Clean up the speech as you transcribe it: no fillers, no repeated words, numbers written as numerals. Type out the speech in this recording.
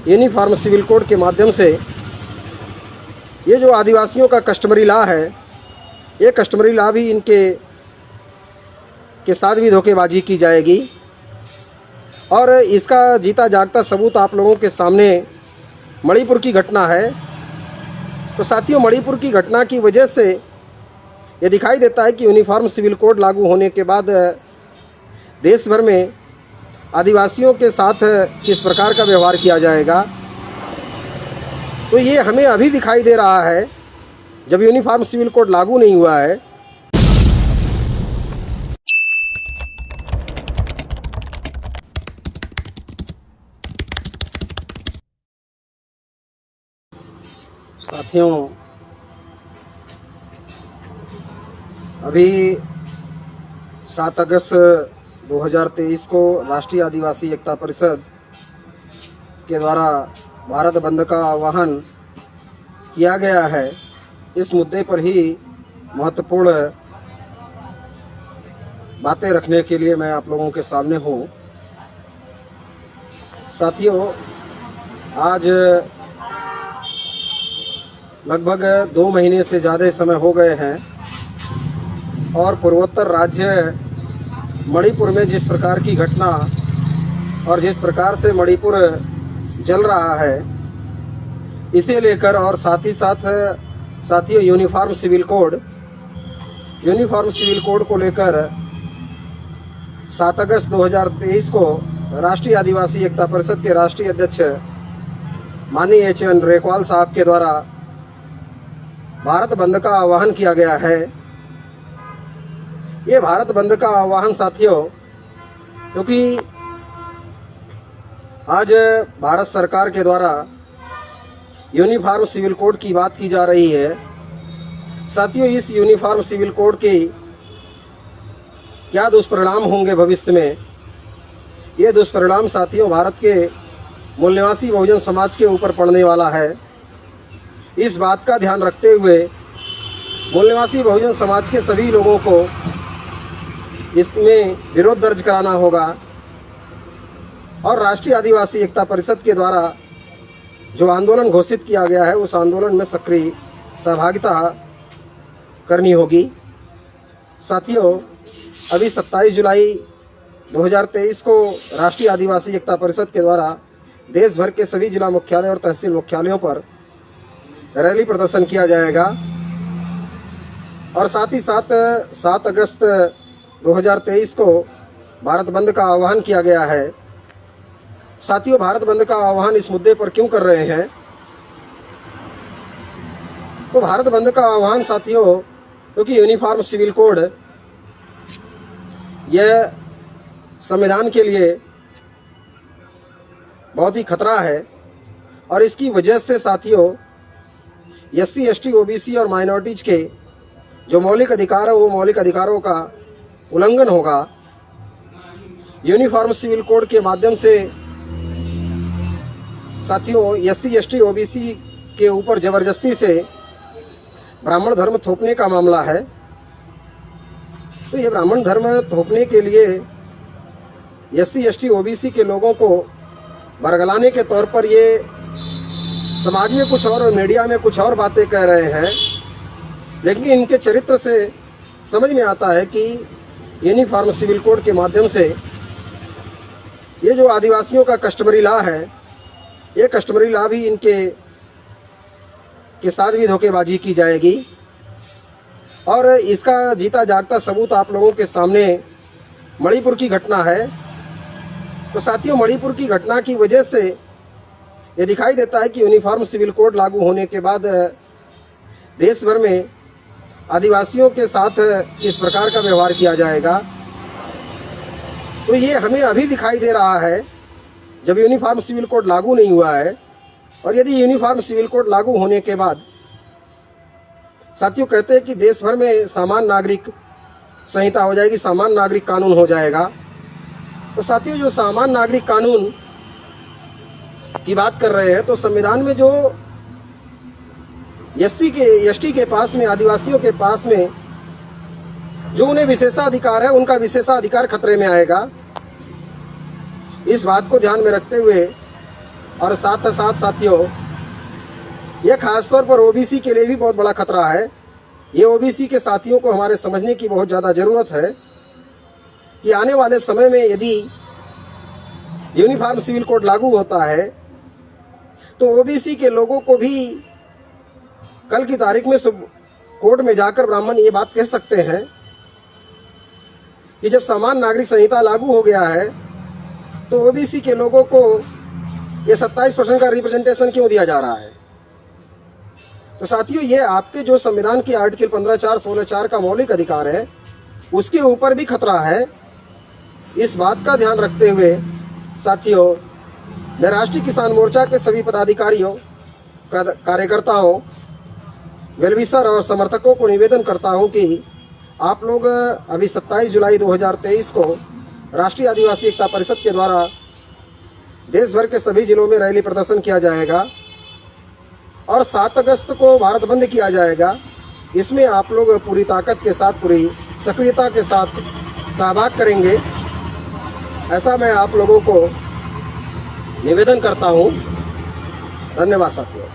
Uniform civil code के माध्यम से ये जो आदिवासियों का कस्टमरी लॉ है, ये कस्टमरी लॉ भी इनके साथ भी धोखेबाजी की जाएगी। और इसका जीता जागता सबूत आप लोगों के सामने मणिपुर की घटना है। तो साथियों, मणिपुर की घटना की वजह से ये दिखाई देता है कि यूनिफॉर्म सिविल कोड लागू होने के बाद देश भर में आदिवासियों के साथ किस प्रकार का व्यवहार किया जाएगा। तो ये हमें अभी दिखाई दे रहा है, जब यूनिफॉर्म सिविल कोड लागू नहीं हुआ है। साथियों, अभी 7 अगस्त 2023 को राष्ट्रीय आदिवासी एकता परिषद के द्वारा भारत बंद का आह्वान किया गया है। इस मुद्दे पर ही महत्वपूर्ण बातें रखने के लिए मैं आप लोगों के सामने हूँ। साथियों, आज लगभग 2 महीने से ज़्यादा समय हो गए हैं और पूर्वोत्तर राज्य मणिपुर में जिस प्रकार की घटना और जिस प्रकार से मणिपुर जल रहा है, इसे लेकर और साथ ही साथ साथियों यूनिफॉर्म सिविल कोड को लेकर 7 अगस्त 2023 को राष्ट्रीय आदिवासी एकता परिषद के राष्ट्रीय अध्यक्ष माननीय एच.एन. रेकवाल साहब के द्वारा भारत बंद का आह्वान किया गया है। ये भारत बंद का आह्वान साथियों, क्योंकि आज भारत सरकार के द्वारा यूनिफॉर्म सिविल कोड की बात की जा रही है। साथियों, इस यूनिफॉर्म सिविल कोड के क्या दुष्परिणाम होंगे भविष्य में, ये दुष्परिणाम साथियों भारत के मूल निवासी बहुजन समाज के ऊपर पड़ने वाला है। इस बात का ध्यान रखते हुए मूल निवासी बहुजन समाज के सभी लोगों को इसमें विरोध दर्ज कराना होगा और राष्ट्रीय आदिवासी एकता परिषद के द्वारा जो आंदोलन घोषित किया गया है, उस आंदोलन में सक्रिय सहभागिता करनी होगी। साथियों, अभी 27 जुलाई 2023 को राष्ट्रीय आदिवासी एकता परिषद के द्वारा देश भर के सभी जिला मुख्यालय और तहसील मुख्यालयों पर रैली प्रदर्शन किया जाएगा और साथ ही साथ 7 अगस्त 2023 को भारत बंद का आह्वान किया गया है। साथियों, भारत बंद का आह्वान इस मुद्दे पर क्यों कर रहे हैं? तो भारत बंद का आह्वान साथियों, क्योंकि यूनिफॉर्म सिविल कोड यह संविधान के लिए बहुत ही खतरा है और इसकी वजह से साथियों एससी, एसटी, ओबीसी और माइनॉरिटीज के जो मौलिक अधिकार है, वो मौलिक अधिकारों का उल्लंघन होगा। यूनिफॉर्म सिविल कोड के माध्यम से साथियों एससी, एसटी, ओबीसी के ऊपर जबरदस्ती से ब्राह्मण धर्म थोपने का मामला है। तो ये ब्राह्मण धर्म थोपने के लिए एससी, एसटी, ओबीसी के लोगों को बरगलाने के तौर पर ये समाज में कुछ और मीडिया में कुछ और बातें कह रहे हैं, लेकिन इनके चरित्र से समझ में आता है कि यूनिफॉर्म सिविल कोड के माध्यम से ये जो आदिवासियों का कस्टमरी लॉ है, ये कस्टमरी लॉ भी इनके साथ भी धोखेबाजी की जाएगी। और इसका जीता जागता सबूत आप लोगों के सामने मणिपुर की घटना है। तो साथियों, मणिपुर की घटना की वजह से ये दिखाई देता है कि यूनिफॉर्म सिविल कोड लागू होने के बाद देश भर में आदिवासियों के साथ किस प्रकार का व्यवहार किया जाएगा। तो ये हमें अभी दिखाई दे रहा है, जब यूनिफॉर्म सिविल कोड लागू नहीं हुआ है। और यदि यूनिफॉर्म सिविल कोड लागू होने के बाद साथियों कहते हैं कि देश भर में सामान्य नागरिक संहिता हो जाएगी, सामान्य नागरिक कानून हो जाएगा। तो साथियों, जो सामान्य नागरिक कानून की बात कर रहे हैं, तो संविधान में जो एससी के, एसटी के पास में, आदिवासियों के पास में जो उन्हें विशेषाधिकार है, उनका विशेषाधिकार खतरे में आएगा। इस बात को ध्यान में रखते हुए और साथ साथ साथियों, ये खासतौर पर ओबीसी के लिए भी बहुत बड़ा खतरा है। ये ओबीसी के साथियों को हमारे समझने की बहुत ज़्यादा ज़रूरत है कि आने वाले समय में यदि यूनिफॉर्म सिविल कोड लागू होता है तो ओबीसी के लोगों को भी कल की तारीख में कोर्ट में जाकर ब्राह्मण ये बात कह सकते हैं कि जब समान नागरिक संहिता लागू हो गया है तो ओबीसी के लोगों को ये 27% का रिप्रेजेंटेशन क्यों दिया जा रहा है। तो साथियों, ये आपके जो संविधान की आर्टिकल 15(4), 16(4) का मौलिक अधिकार है, उसके ऊपर भी खतरा है। इस बात का ध्यान रखते हुए साथियों, मैं राष्ट्रीय किसान मोर्चा के सभी पदाधिकारियों, कार्यकर्ताओं, वेलविशर और समर्थकों को निवेदन करता हूं कि आप लोग अभी 27 जुलाई 2023 को राष्ट्रीय आदिवासी एकता परिषद के द्वारा देश भर के सभी जिलों में रैली प्रदर्शन किया जाएगा और 7 अगस्त को भारत बंद किया जाएगा। इसमें आप लोग पूरी ताकत के साथ, पूरी सक्रियता के साथ सहभाग करेंगे, ऐसा मैं आप लोगों को निवेदन करता हूं। धन्यवाद साथियों।